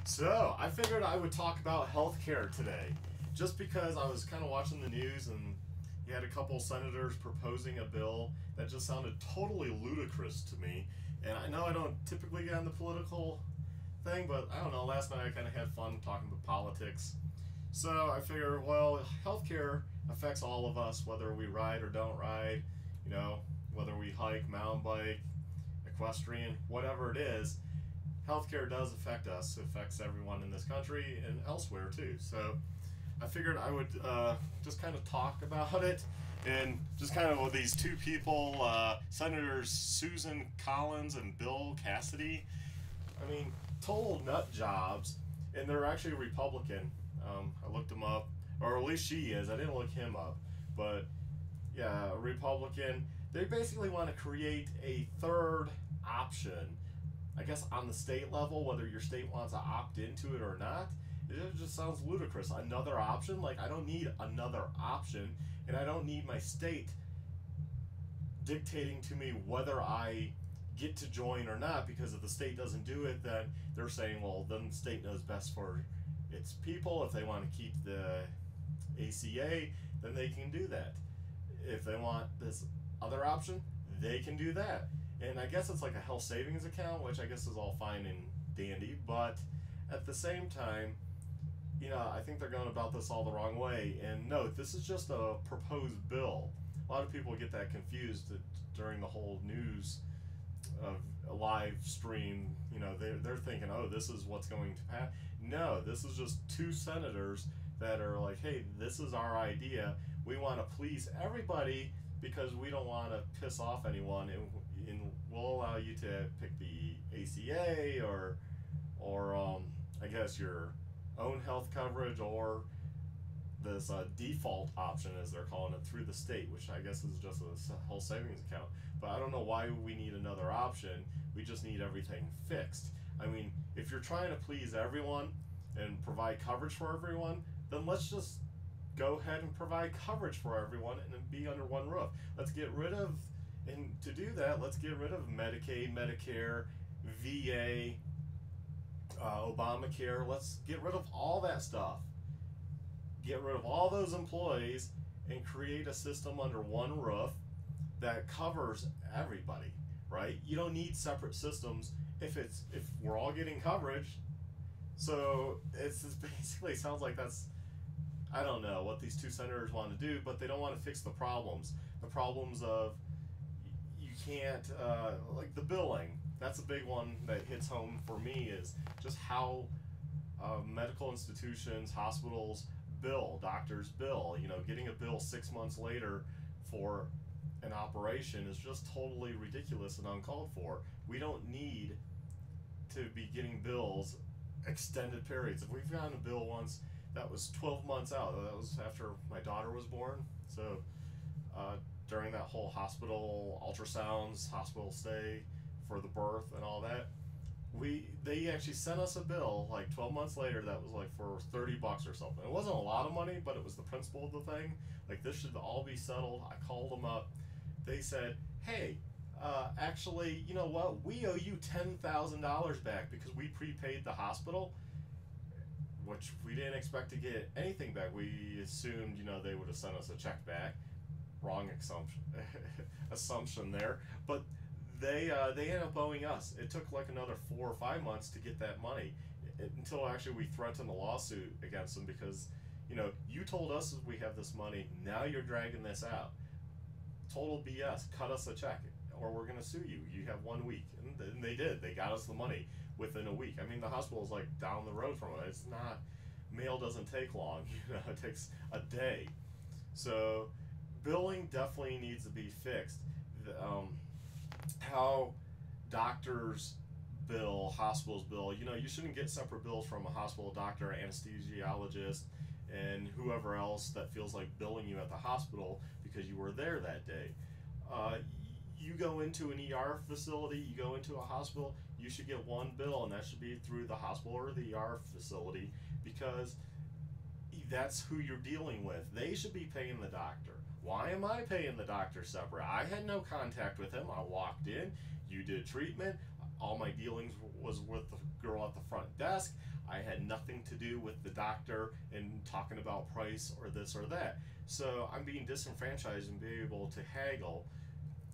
So, I figured I would talk about healthcare today, just because I was kind of watching the news and you had a couple senators proposing a bill that just sounded totally ludicrous to me. And I know I don't typically get on the political thing, but I don't know, last night I kind of had fun talking about politics. So I figured, well, healthcare affects all of us, whether we ride or don't ride, whether we hike, mountain bike, equestrian, whatever it is. Healthcare does affect us. It affects everyone in this country and elsewhere too. So I figured I would just kind of talk about it, and just kind of with these two people, Senators Susan Collins and Bill Cassidy. I mean, total nut jobs, and they're actually Republican. I looked them up, or at least she is. I didn't look him up, but yeah, a Republican. They basically want to create a third option, I guess, on the state level, whether your state wants to opt into it or not. It just sounds ludicrous. Another option? Like, I don't need another option, and I don't need my state dictating to me whether I get to join or not, because if the state doesn't do it, then they're saying, well, then the state knows best for its people. If they want to keep the ACA, then they can do that. If they want this other option, they can do that. And I guess it's like a health savings account, which I guess is all fine and dandy, but at the same time, I think they're going about this all the wrong way. And no, this is just a proposed bill. A lot of people get that confused during the whole news of a live stream. They're thinking, oh, this is what's going to pass. No, this is just two senators that are like, hey, this is our idea. We want to please everybody because we don't want to piss off anyone, and we'll allow you to pick the ACA or I guess your own health coverage, or this default option, as they're calling it, through the state, which I guess is just a health savings account. But I don't know why we need another option. We just need everything fixed. I mean, if you're trying to please everyone and provide coverage for everyone, then let's just go ahead and provide coverage for everyone and then be under one roof. Let's get rid of, and to do that, let's get rid of Medicaid, Medicare, VA, Obamacare. Let's get rid of all that stuff. Get rid of all those employees and create a system under one roof that covers everybody, right? You don't need separate systems if we're all getting coverage. So it's basically sounds like that's, I don't know what these two senators want to do, but they don't want to fix the problems. The problems of you can't, like the billing. That's a big one that hits home for me, is just how medical institutions, hospitals bill, doctors bill. Getting a bill 6 months later for an operation is just totally ridiculous and uncalled for. We don't need to be getting bills extended periods. If we've gotten a bill once that was 12 months out, that was after my daughter was born. So during that whole hospital ultrasounds, hospital stay for the birth and all that, they actually sent us a bill like 12 months later that was like for $30 or something. It wasn't a lot of money, but it was the principle of the thing. Like, this should all be settled. I called them up. They said, hey, actually, you know what? We owe you $10,000 back because we prepaid the hospital, which we didn't expect to get anything back. We assumed, they would have sent us a check back. Wrong assumption there. But they ended up owing us. It took like another 4 or 5 months to get that money, until actually we threatened a lawsuit against them because, you told us we have this money, now you're dragging this out. Total BS. Cut us a check or we're going to sue you. You have 1 week. And they did. They got us the money within a week. I mean, the hospital is like down the road from it. It's not, mail doesn't take long. It takes a day. So billing definitely needs to be fixed. How doctors bill, hospitals bill, you shouldn't get separate bills from a hospital doctor, anesthesiologist, and whoever else that feels like billing you at the hospital because you were there that day. You go into an ER facility, you go into a hospital, you should get one bill, and that should be through the hospital or the ER facility, because that's who you're dealing with. They should be paying the doctor. Why am I paying the doctor separate? I had no contact with him. I walked in, you did treatment, all my dealings was with the girl at the front desk. I had nothing to do with the doctor and talking about price or this or that. So I'm being disenfranchised and being able to haggle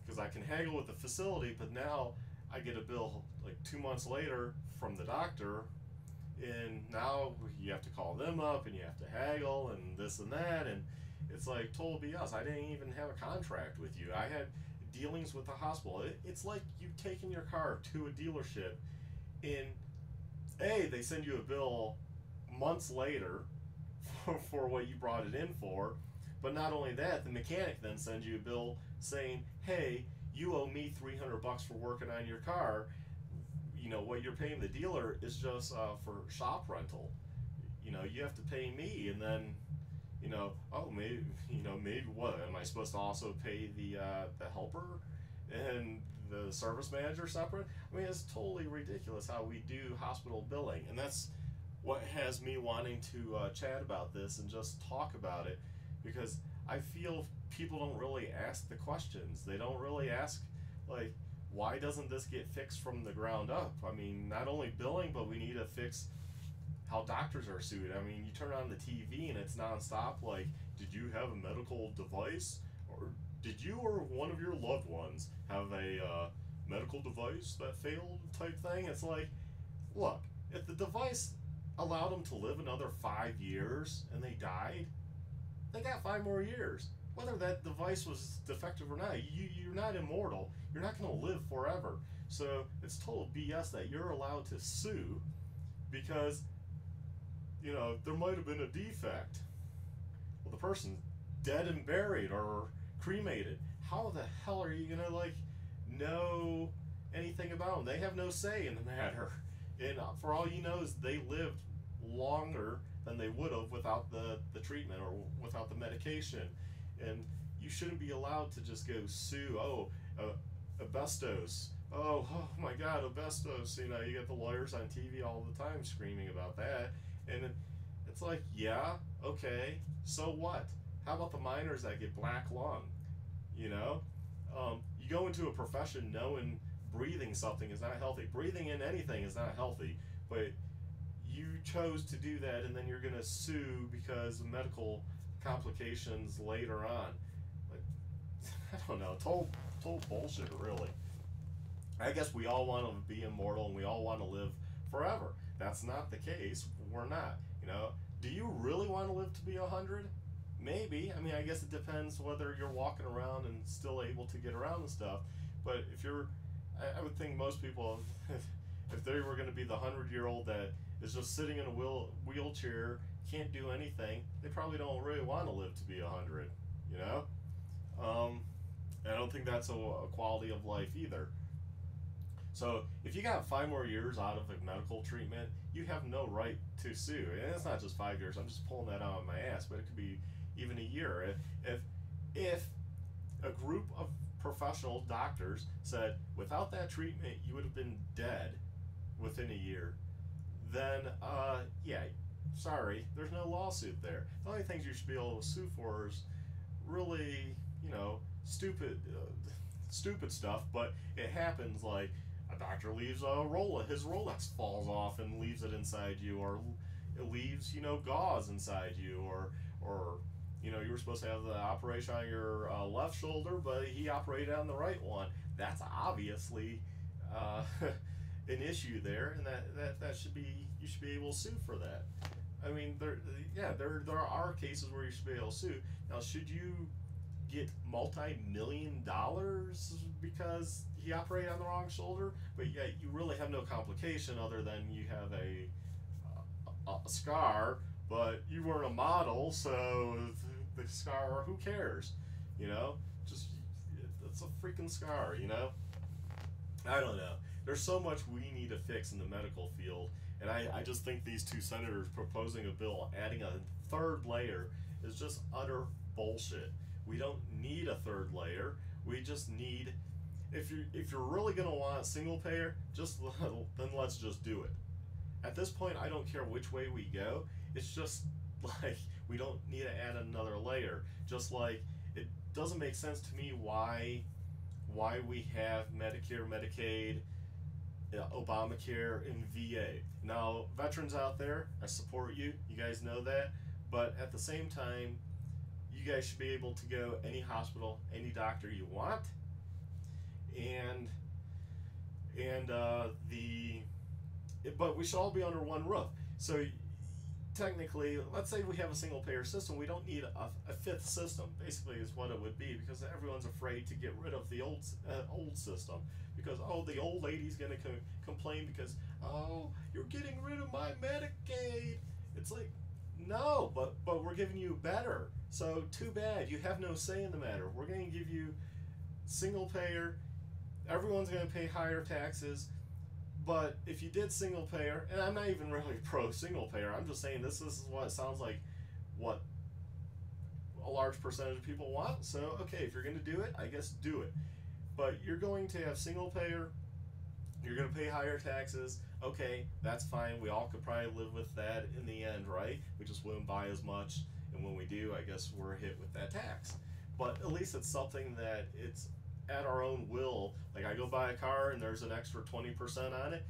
because I can haggle with the facility, but now I get a bill like 2 months later from the doctor, and now you have to call them up and you have to haggle and this and that, and it's like total BS. I didn't even have a contract with you. I had dealings with the hospital. It's like you taking your car to a dealership, and they send you a bill months later for what you brought it in for. But not only that, the mechanic then sends you a bill saying, "Hey, you owe me $300 for working on your car. You know what you're paying the dealer is just for shop rental. You know, you have to pay me." And then, oh, maybe what am I supposed to also pay the helper and the service manager separate? I mean, it's totally ridiculous how we do hospital billing, and that's what has me wanting to chat about this and just talk about it, because I feel people don't really ask the questions. They don't really ask, like, why doesn't this get fixed from the ground up? I mean, not only billing, but we need to fix how doctors are sued. I mean, you turn on the TV and it's nonstop, like, did you have a medical device? Or did you or one of your loved ones have a medical device that failed type thing? It's like, look, if the device allowed them to live another 5 years and they died, they got 5 more years. Whether that device was defective or not, you're not immortal. You're not going to live forever. So it's total BS that you're allowed to sue because, there might have been a defect. Well, the person's dead and buried or cremated. How the hell are you going to, know anything about them? They have no say in the matter. And for all you know is they lived longer than they would have without the treatment or without the medication. And you shouldn't be allowed to just go sue, asbestos. Oh my God, asbestos. You get the lawyers on TV all the time screaming about that. And it's like, yeah, okay, so what? How about the miners that get black lung? You go into a profession knowing breathing something is not healthy. Breathing in anything is not healthy, but you chose to do that, and then you're going to sue because of medical complications later on. Like, I don't know, total bullshit, really. I guess we all want to be immortal and we all want to live forever. That's not the case. We're not. Do you really want to live to be 100? Maybe. I mean, I guess it depends whether you're walking around and still able to get around and stuff. But if you're, I would think most people, if they were going to be the 100-year-old that is just sitting in a wheelchair, can't do anything, they probably don't really want to live to be 100. I don't think that's a quality of life either. So if you got 5 more years out of a medical treatment, you have no right to sue. And it's not just 5 years. I'm just pulling that out of my ass, but it could be even a year. If a group of professional doctors said, without that treatment, you would have been dead within a year, then, sorry, there's no lawsuit there. The only things you should be able to sue for is really, stupid stuff, but it happens, like a doctor leaves his Rolex falls off and leaves it inside you, or it leaves, gauze inside you, or you were supposed to have the operation on your left shoulder, but he operated on the right one. That's obviously an issue there, and that should be, you should be able to sue for that. I mean, there are cases where you should be able to sue. Now, should you get multi-million dollars because he operated on the wrong shoulder, but yet you really have no complication other than you have a scar, but you weren't a model, so the scar, who cares? Just, it's a freaking scar, I don't know. There's so much we need to fix in the medical field, and I just think these 2 senators proposing a bill adding a 3rd layer is just utter bullshit. We don't need a 3rd layer. We just need, if you're really gonna want single payer, then let's just do it. At this point, I don't care which way we go. It's just like we don't need to add another layer. Just like it doesn't make sense to me why we have Medicare, Medicaid, Obamacare and VA. Now, veterans out there, I support you. You guys know that. But at the same time, you guys should be able to go any hospital, any doctor you want, and but we should all be under one roof. So technically, let's say we have a single payer system, we don't need a fifth system. Basically, is what it would be, because everyone's afraid to get rid of the old system, because the old lady's gonna complain because you're getting rid of my Medicaid. It's like, no, but we're giving you better. So too bad, you have no say in the matter. We're gonna give you single payer. Everyone's gonna pay higher taxes. But if you did single payer, and I'm not even really pro single payer, I'm just saying this is what it sounds like, what a large percentage of people want. So okay, if you're going to do it, I guess do it. But you're going to have single payer, you're going to pay higher taxes. Okay, that's fine. We all could probably live with that in the end, right? We just wouldn't buy as much, and when we do, I guess we're hit with that tax. But at least it's something that it's at our own will. Like, I go buy a car and there's an extra 20% on it.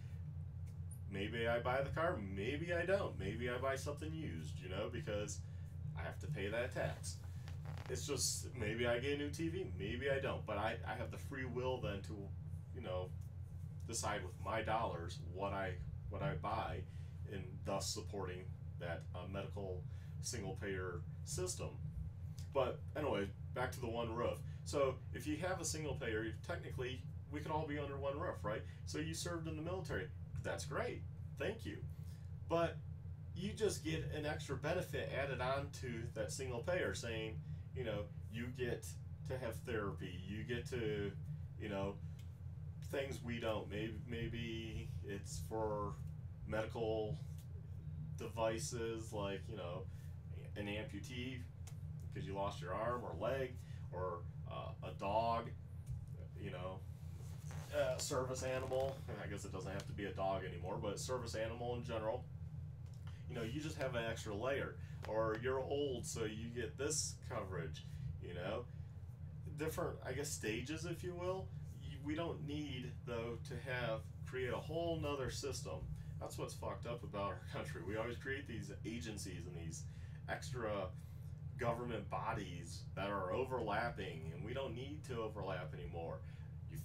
Maybe I buy the car, maybe I don't. Maybe I buy something used, because I have to pay that tax. It's just, maybe I get a new TV, maybe I don't. But I have the free will then to, decide with my dollars what I buy, and thus supporting that medical single payer system. But anyway, back to the one roof. So if you have a single payer, technically we could all be under one roof, right? So you served in the military, that's great, thank you. But you just get an extra benefit added on to that single payer, saying, you get to have therapy, you get to, things we don't. Maybe it's for medical devices, like, an amputee because you lost your arm or leg, or a dog, service animal. I guess it doesn't have to be a dog anymore, but service animal in general. You just have an extra layer. Or you're old, so you get this coverage. Different, I guess, stages, if you will. We don't need, though, to create a whole nother system. That's what's fucked up about our country. We always create these agencies and these extra government bodies that are overlapping, and we don't need to overlap anymore. You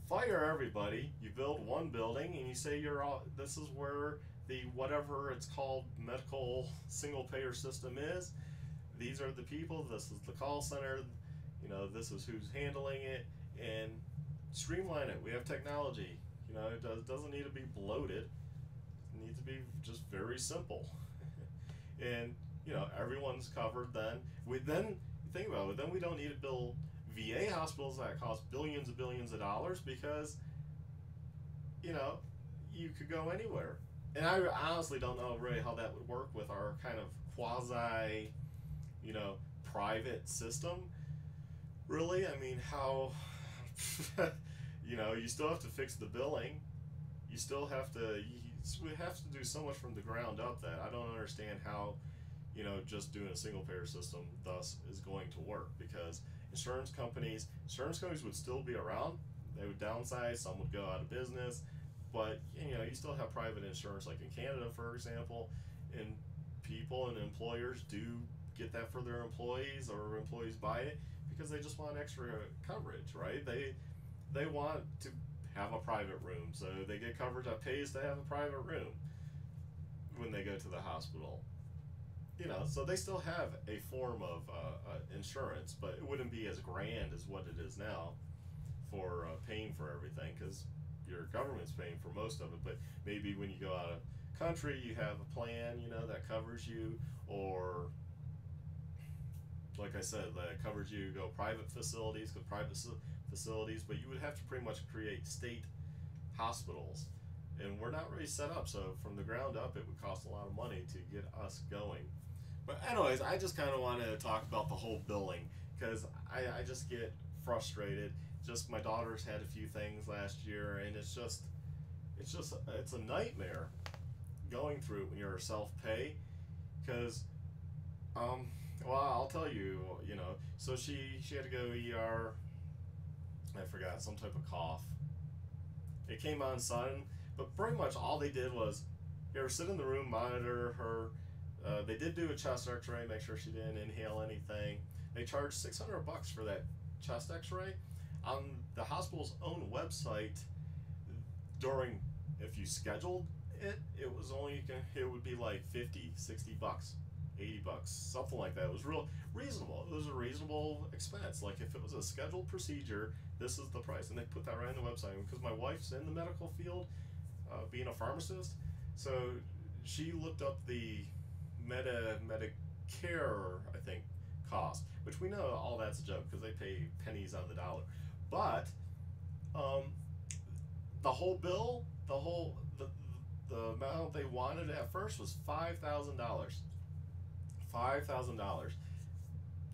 fire everybody, you build one building, and you say this is where the whatever it's called medical single payer system is. These are the people, this is the call center, this is who's handling it, and streamline it. We have technology. It doesn't need to be bloated. It needs to be just very simple. And everyone's covered. Then think about it. Then we don't need to build VA hospitals that cost billions of dollars, because you could go anywhere. And I honestly don't know really how that would work with our kind of quasi private system. Really, I mean, how you still have to fix the billing. You still have to. We have to do so much from the ground up that I don't understand how just doing a single payer system thus is going to work, because insurance companies would still be around. They would downsize, some would go out of business, but you still have private insurance, like in Canada, for example, and people and employers do get that for their employees, or employees buy it because they just want extra coverage, right? They want to have a private room, so they get coverage that pays to have a private room when they go to the hospital. So they still have a form of insurance, but it wouldn't be as grand as what it is now for paying for everything, because your government's paying for most of it. But maybe when you go out of country, you have a plan, that covers you, or like I said, that covers you. Go private facilities, but you would have to pretty much create state hospitals, and we're not really set up. So from the ground up, it would cost a lot of money to get us going. But anyways, I just kind of wanted to talk about the whole billing, because I just get frustrated. Just my daughter's had a few things last year, and it's a nightmare going through it when you're self-pay, because I'll tell you, so she had to go ER. I forgot, some type of cough. It came on sudden, But pretty much all they did was, here, sit in the room, monitor her. They did do a chest X-ray, make sure she didn't inhale anything. They charged $600 for that chest X-ray. On the hospital's own website, during, if you scheduled it, it was only, it would be like 50, 60 bucks, 80 bucks, something like that. It was real reasonable. It was a reasonable expense. Like if it was a scheduled procedure, this is the price. And they put that right on the website. Because my wife's in the medical field, being a pharmacist, so she looked up the Medicare, I think, cost, which we know all that's a joke because they pay pennies on the dollar. But the whole bill, the amount they wanted at first was $5,000. $5,000.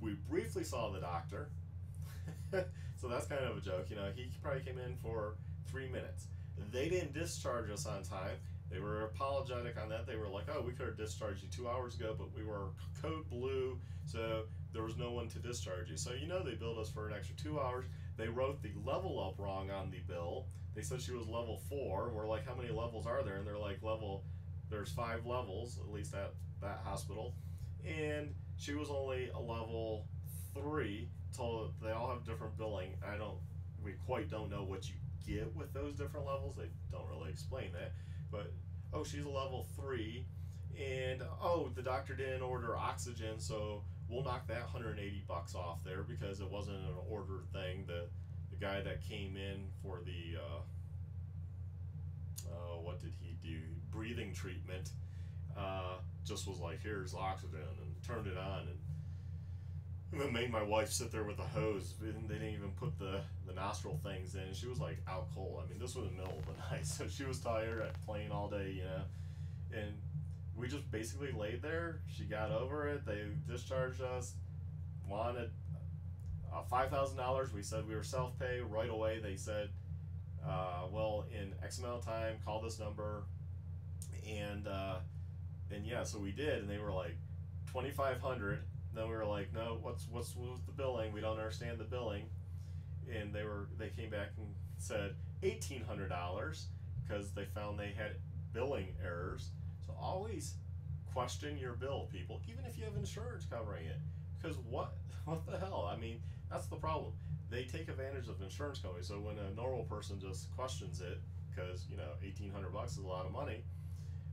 We briefly saw the doctor, so that's kind of a joke. You know, he probably came in for 3 minutes. They didn't discharge us on time. They were apologetic on that. They were like, oh, we could have discharged you 2 hours ago, but we were code blue, so there was no one to discharge you. So, you know, they billed us for an extra 2 hours. They wrote the level up wrong on the bill. They said she was level 4. We're like, how many levels are there? And they're like, there's 5 levels, at least at that hospital. And she was only a level 3. So they all have different billing. We quite don't know what you get with those different levels. They don't really explain that. But, oh, she's a level 3. And, oh, the doctor didn't order oxygen, so we'll knock that $180 off there because it wasn't an order thing. The guy that came in for the, what did he do? Breathing treatment, just was like, here's oxygen, and turned it on, and then made my wife sit there with the hose. They didn't even put the nostril things in. She was like out cold. I mean, this was in the middle of the night, so she was tired at playing all day, you know, and we just basically laid there. She got over it. They discharged us, wanted $5,000. We said we were self-pay right away. They said, well, in X amount of time, call this number, and yeah, so we did, and they were like $2,500. Then we were like, no, what's the billing? We don't understand the billing, and they came back and said $1,800 because they found they had billing errors. So always question your bill, people, even if you have insurance covering it, because what the hell? I mean, that's the problem. They take advantage of insurance companies. So when a normal person just questions it, because you know $1,800 is a lot of money,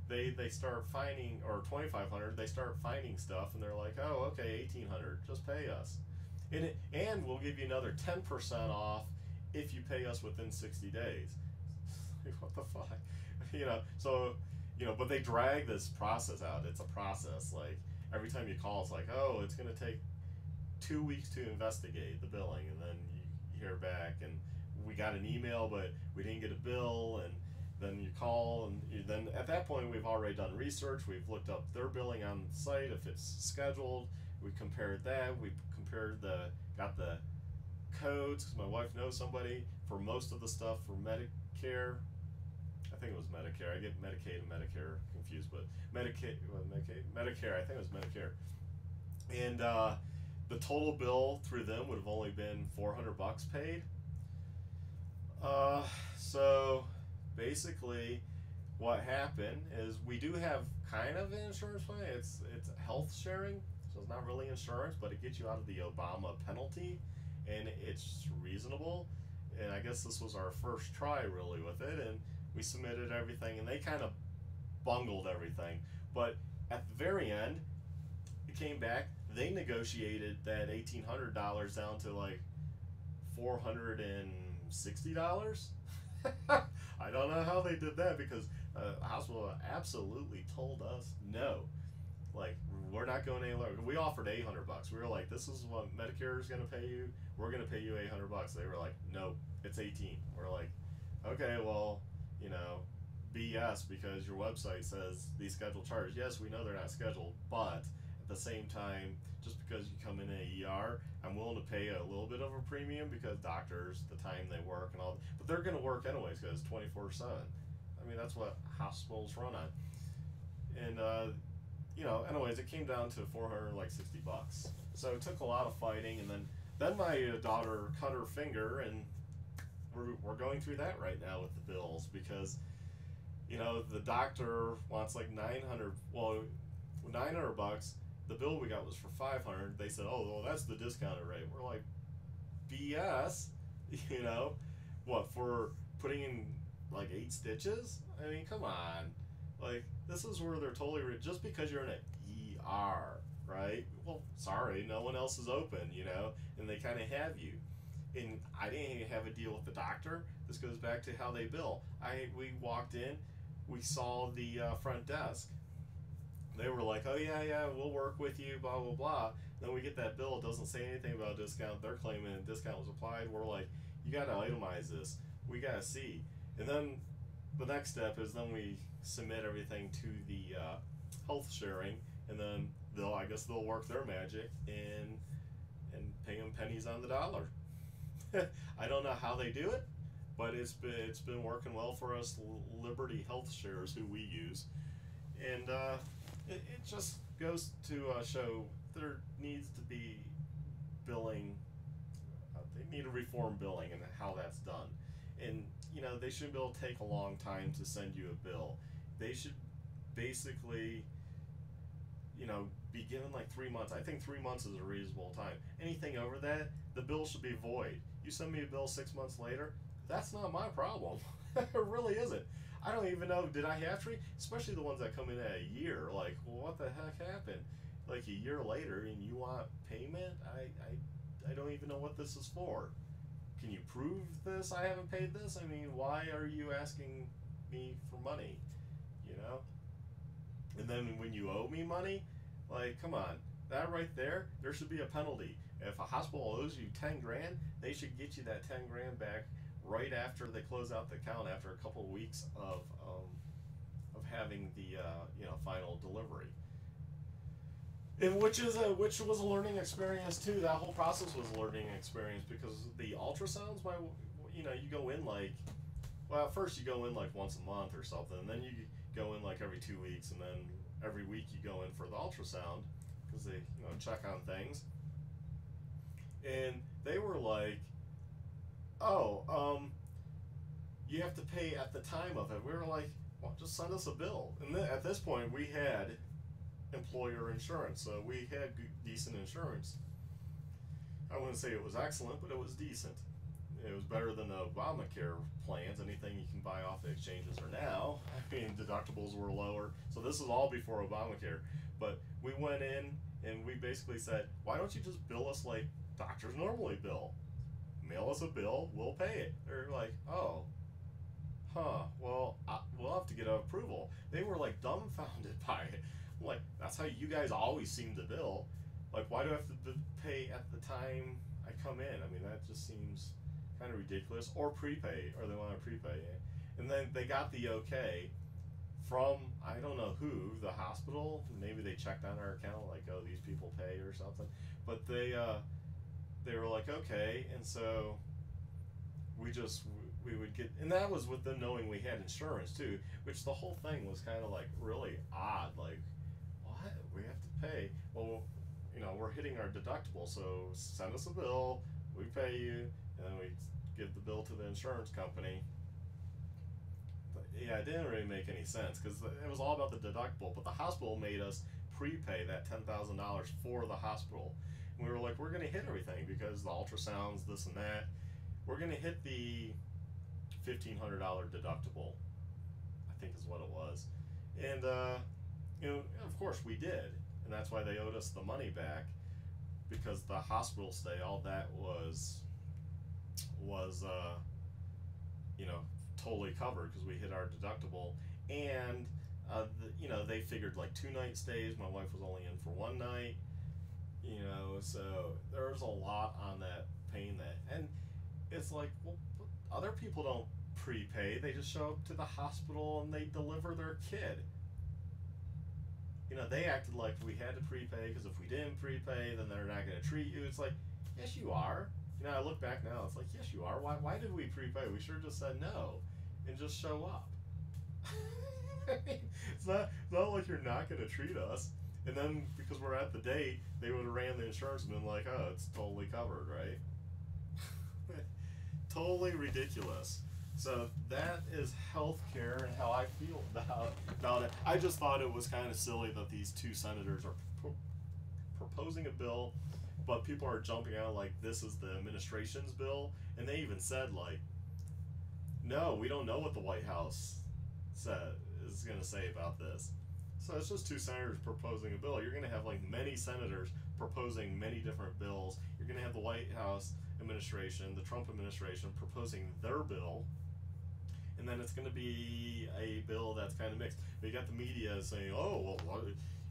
they start finding, or $2,500. They start finding stuff, and they're like, oh, okay, $1,800, just pay us, and we'll give you another 10% off if you pay us within 60 days. What the fuck, you know? So, you know, but they drag this process out. It's a process. Like every time you call, it's like, oh, it's gonna take 2 weeks to investigate the billing, and then you hear back, and we got an email, but we didn't get a bill, and then you call, and then at that point we've already done research. We've looked up their billing on the site if it's scheduled. We compared that. We got the codes because my wife knows somebody for most of the stuff for Medicare. I think it was Medicare. I get Medicaid and Medicare confused, but Medicare. I think it was Medicare. And the total bill through them would have only been $400 paid. So basically, what happened is we do have kind of an insurance plan. It's health sharing, so it's not really insurance, but it gets you out of the Obama penalty, and it's reasonable. And I guess this was our first try really with it, and we submitted everything, and they kind of bungled everything. But at the very end, it came back. They negotiated that $1,800 down to like $460. I don't know how they did that because the hospital absolutely told us no. Like, we're not going any lower. We offered $800. We were like, this is what Medicare is going to pay you. We're going to pay you $800. They were like, nope, it's 18. We're like, okay, well, you know, BS, because your website says these scheduled charges. Yes, we know they're not scheduled, but at the same time, just because you come in an ER, I'm willing to pay a little bit of a premium because doctors, the time they work and all, but they're going to work anyways because it's 24/7. I mean, that's what hospitals run on. And you know, anyways, it came down to $460. So it took a lot of fighting, and then my daughter cut her finger, and we're going through that right now with the bills because You know, the doctor wants like 900. Well, $900. The bill we got was for 500. They said, "Oh, well, that's the discounted rate." We're like, BS. You know, what for putting in like 8 stitches? I mean, come on. Like, this is where they're totally just because you're in an ER, right? Well, sorry, no one else is open, you know, and they kind of have you. And I didn't even have a deal with the doctor. This goes back to how they bill. We walked in, we saw the front desk. They were like, "Oh yeah, we'll work with you, blah blah blah." Then we get that bill. It doesn't say anything about a discount. They're claiming a discount was applied. We're like, "You got to itemize this. We got to see." And then the next step is then we submit everything to the health sharing, and then I guess they'll work their magic and pay them pennies on the dollar. I don't know how they do it, but it's been working well for us. Liberty Health Shares, who we use, and it just goes to show there needs to be billing. They need to reform billing and how that's done, and you know they shouldn't be able to take a long time to send you a bill. They should basically, you know, be given like 3 months. I think 3 months is a reasonable time. Anything over that, the bill should be void. You send me a bill 6 months later, that's not my problem. It really isn't. I don't even know, did I have to? Especially the ones that come in at a year. Like, well, what the heck happened? Like a year later, and you want payment? I don't even know what this is for. Can you prove this? I haven't paid this. I mean, why are you asking me for money? You know. And then when you owe me money, like, come on, that right there should be a penalty. If a hospital owes you 10 grand, they should get you that 10 grand back right after they close out the account after a couple of weeks of having the final delivery. And which was a learning experience too. That whole process was a learning experience because the ultrasounds, you go in like, well, at first you go in like once a month or something, and then you go in like every 2 weeks, and then every week you go in for the ultrasound because they check on things. And they were like, "Oh, you have to pay at the time of it." We were like, "Well, just send us a bill." And then at this point, we had employer insurance, so we had decent insurance. I wouldn't say it was excellent, but it was decent. It was better than the Obamacare plans. Anything you can buy off the exchanges are now. I mean, deductibles were lower, so this is all before Obamacare. But we went in and we basically said, "Why don't you just bill us like doctors normally bill? Mail us a bill, we'll pay it." They're like, "Oh, well, we'll have to get approval." They were like dumbfounded by it. I'm like, that's how you guys always seem to bill. Like, why do I have to pay at the time I come in? I mean, that just seems kind of ridiculous. Or prepay, or they want to prepay it. And then they got the okay from, I don't know who, the hospital. Maybe they checked on our account, like, oh, these people pay or something. But they were like, okay, and so we would get, and that was with them knowing we had insurance too, which the whole thing was kind of like really odd. Like, what? We have to pay? Well, we're hitting our deductible, so send us a bill, we pay you, and then we give the bill to the insurance company. But yeah, it didn't really make any sense because it was all about the deductible, but the hospital made us prepay that $10,000 for the hospital. And we were like, we're going to hit everything because the ultrasounds, this and that. We're going to hit the $1,500 deductible, I think is what it was. And, of course we did. And that's why they owed us the money back, because the hospital stay, all that was totally covered because we hit our deductible. And, they figured like 2-night stays. My wife was only in for 1 night, so there was a lot on that, paying that. And it's like, well, other people don't prepay. They just show up to the hospital and they deliver their kid. They acted like we had to prepay because if we didn't prepay, then they're not going to treat you. It's like, yes, you are. I look back now, it's like, yes, you are. Why did we prepay? We should have just said no and just show up. It's not like you're not going to treat us. And then because we're at the date, they would have ran the insurance and been like, oh, it's totally covered, right? Totally ridiculous. So that is healthcare and how I feel about it. I just thought it was kind of silly that these two senators are proposing a bill, but people are jumping out like this is the administration's bill, and they even said like, no, we don't know what the White House said is going to say about this. So it's just two senators proposing a bill. You're going to have like many senators proposing many different bills. You're going to have the White House administration, the Trump administration proposing their bill, and then it's going to be a bill that's kind of mixed. But you got the media saying, "Oh, well, what,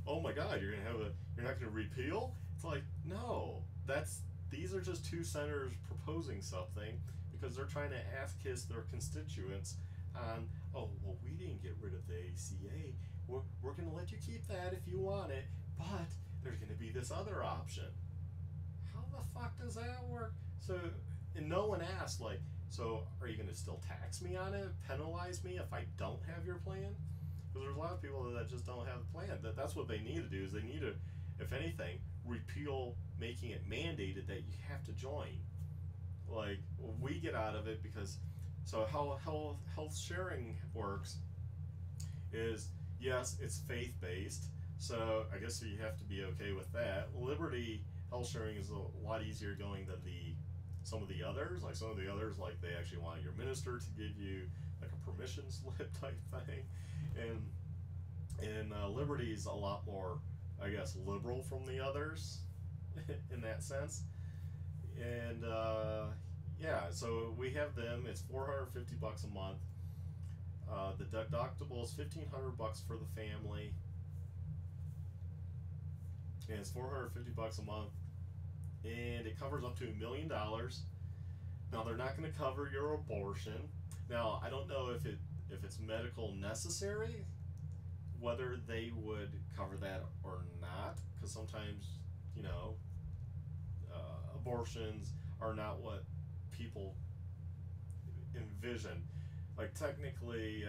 oh my God, you're not going to repeal." It's like, no, these are just two senators proposing something because they're trying to ass kiss their constituents on, oh, well, we didn't get rid of the ACA. We're going to let you keep that if you want it, but there's going to be this other option. How the fuck does that work? So, and no one asked, like, so are you going to still tax me on it, penalize me if I don't have your plan? Because there's a lot of people that just don't have a plan. That's what they need to do, is they need to, if anything, repeal making it mandated that you have to join. Like, we get out of it because, so how health sharing works is, yes, it's faith-based, so I guess you have to be okay with that. Liberty health sharing is a lot easier going than some of the others. Like some of the others, like they actually want your minister to give you like a permission slip type thing, and Liberty's a lot more, I guess, liberal from the others in that sense. And yeah, so we have them. It's $450 a month. The deductible is $1,500 for the family, and it's $450 a month, and it covers up to $1 million. Now they're not going to cover your abortion. Now I don't know if it's medical necessary, whether they would cover that or not, because sometimes, you know, abortions are not what people envision. Like technically,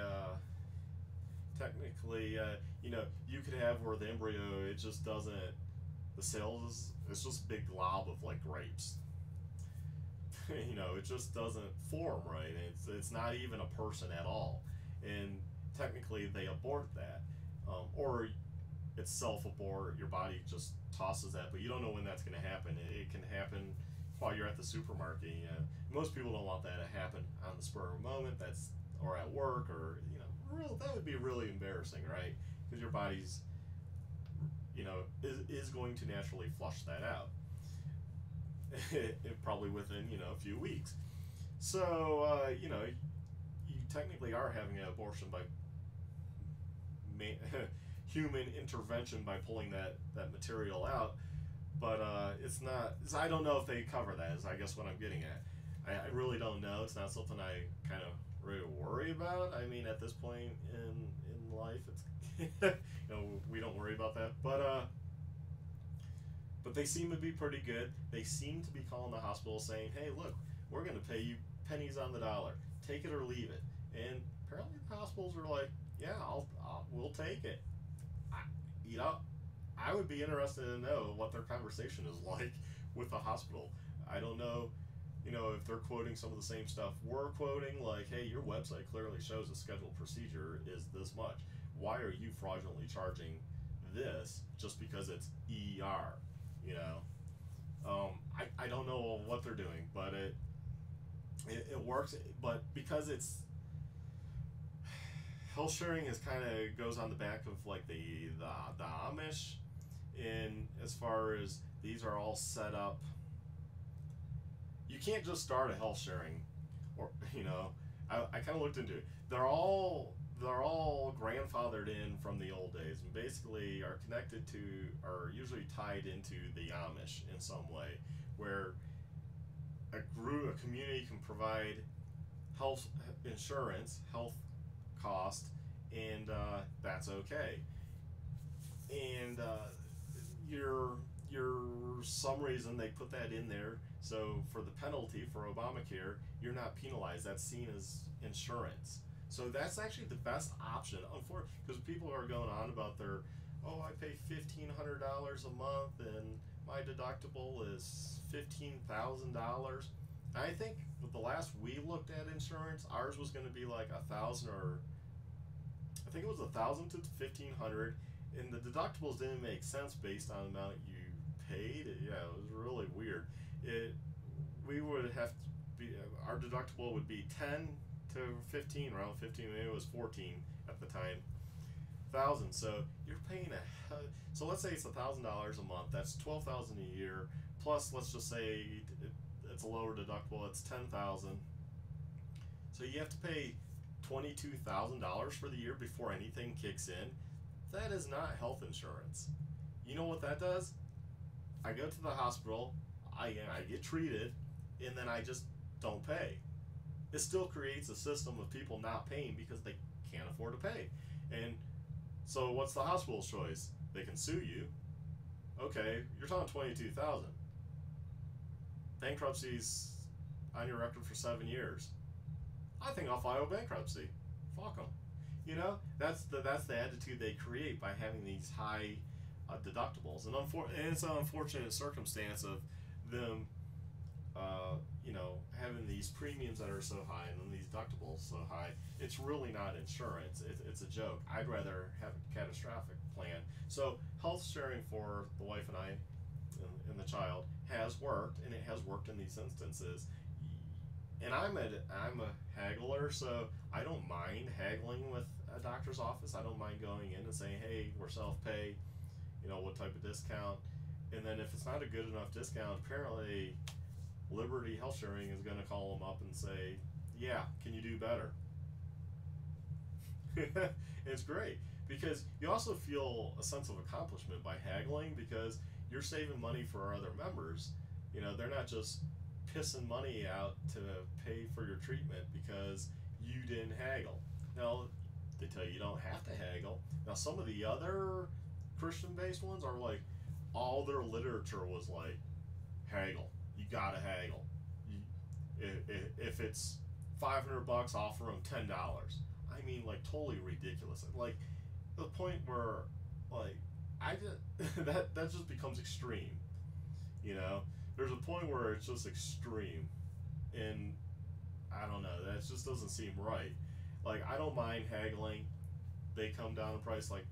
you know, you could have where the embryo, it just doesn't, the cells, it's just a big glob of like grapes. You know, it just doesn't form right. It's not even a person at all, and technically they abort that, or it's self-abort. Your body just tosses that, but you don't know when that's going to happen. It can happen while you're at the supermarket. Most people don't want that to happen on the spur of a moment. Or at work, or you know, that would be really embarrassing, right? Because your body's, you know, is going to naturally flush that out. It probably within, you know, a few weeks. So you know, you technically are having an abortion by human intervention by pulling that material out, but it's not. I don't know if they cover that. Is I guess what I'm getting at. I really don't know. It's not something I kind of really worry about. I mean, at this point in life, it's you know, we don't worry about that. But they seem to be pretty good. They seem to be calling the hospital saying, "Hey, look, we're going to pay you pennies on the dollar. Take it or leave it." And apparently, the hospitals are like, "Yeah, we'll take it." You know, I would be interested to know what their conversation is like with the hospital. I don't know, you know, if they're quoting some of the same stuff we're quoting, like, hey, your website clearly shows a scheduled procedure is this much. Why are you fraudulently charging this just because it's ER? You know, I don't know what they're doing, but it works. But because it's health sharing is kind of goes on the back of like the Amish, in as far as these are all set up. You can't just start a health sharing, or you know, I kind of looked into it. They're all grandfathered in from the old days, and basically are connected to, are usually tied into the Amish in some way, where a community can provide health insurance, health cost, and that's okay. And your some reason they put that in there, so for the penalty for Obamacare, you're not penalized. That's seen as insurance. So that's actually the best option, unfortunately, because people are going on about their, oh, I pay $1,500 a month and my deductible is $15,000. I think with the last we looked at insurance, ours was going to be like 1,000, or I think it was 1,000 to 1,500, and the deductibles didn't make sense based on the amount you paid. Yeah, it was really weird. It We would have to be, our deductible would be 10 to 15, around 15. Maybe it was 14 at the time. 1,000. So you're paying so let's say it's $1,000 a month. That's 12,000 a year. Plus, let's just say it's a lower deductible. It's 10,000. So you have to pay $22,000 for the year before anything kicks in. That is not health insurance. You know what that does? I go to the hospital, I get treated, and then I just don't pay. It still creates a system of people not paying because they can't afford to pay. And so what's the hospital's choice? They can sue you. Okay, you're talking 22,000. Bankruptcy's on your record for 7 years. I think I'll file bankruptcy. Fuck them. You know, that's the attitude they create by having these high deductibles, and it's an unfortunate circumstance of them, having these premiums that are so high and then these deductibles so high. It's really not insurance. It's a joke. I'd rather have a catastrophic plan. So health sharing for the wife and I and the child has worked, and it has worked in these instances. And I'm a haggler, so I don't mind haggling with a doctor's office. I don't mind going in and saying, hey, we're self-pay, what type of discount. And then if it's not a good enough discount, apparently Liberty Health Sharing is going to call them up and say, yeah, can you do better? It's great, because you also feel a sense of accomplishment by haggling, because you're saving money for our other members. They're not just pissing money out to pay for your treatment because you didn't haggle. Now, they tell you don't have to haggle. Now, some of the other Christian-based ones are like, all their literature was like, haggle. You gotta haggle. If it's $500, offer them $10. I mean, like, totally ridiculous. Like, the point where, like, that just becomes extreme. There's a point where it's just extreme, and I don't know, that just doesn't seem right. Like, I don't mind haggling. They come down in price, like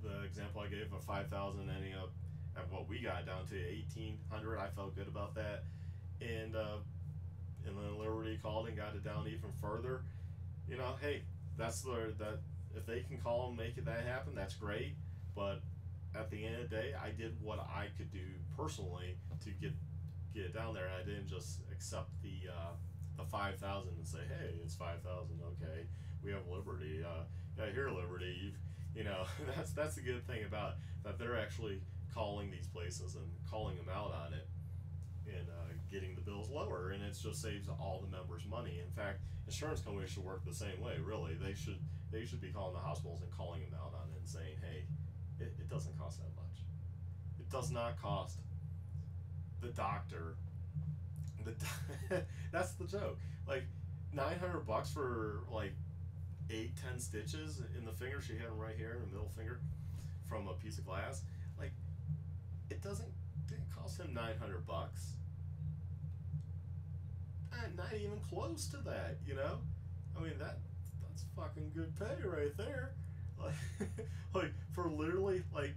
the example I gave of 5,000 ending up at what we got down to 1,800. I felt good about that, and then Liberty called and got it down even further. Hey, that if they can call and make that happen, that's great. But at the end of the day, I did what I could do personally to get it down there. I didn't just accept the 5,000 and say, hey, it's 5,000. Okay, we have Liberty. Yeah, here, Liberty. That's the good thing about it, that they're actually calling these places and calling them out on it, and getting the bills lower, and it just saves all the members money. In fact, insurance companies should work the same way. Really, they should be calling the hospitals and calling them out on it and saying, hey, it doesn't cost that much. It does not cost the doctor. That's the joke. Like, $900 for like 8-10 stitches in the finger. She had them right here in the middle finger from a piece of glass. Like, it didn't cost him $900. Not even close to that. I mean, that's fucking good pay right there. Like for literally like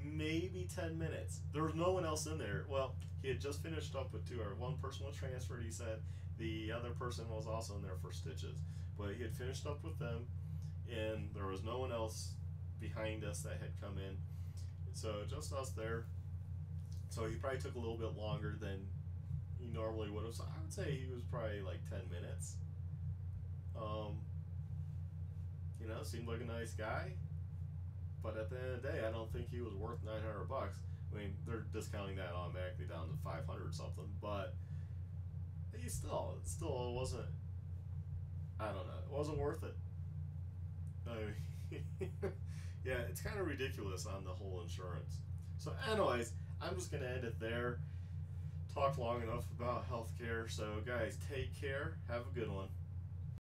maybe 10 minutes. There was no one else in there. Well, he had just finished up with two, or one person was transferred, he said. The other person was also in there for stitches. But he had finished up with them, and there was no one else behind us that had come in. So just us there. So he probably took a little bit longer than he normally would have. So I would say he was probably like 10 minutes. Seemed like a nice guy, but at the end of the day, I don't think he was worth $900. I mean, they're discounting that automatically down to 500 something, but he still wasn't. I don't know. It wasn't worth it. I mean, yeah, it's kind of ridiculous on the whole insurance. So, anyways, I'm just gonna end it there. Talked long enough about healthcare. So, guys, take care. Have a good one.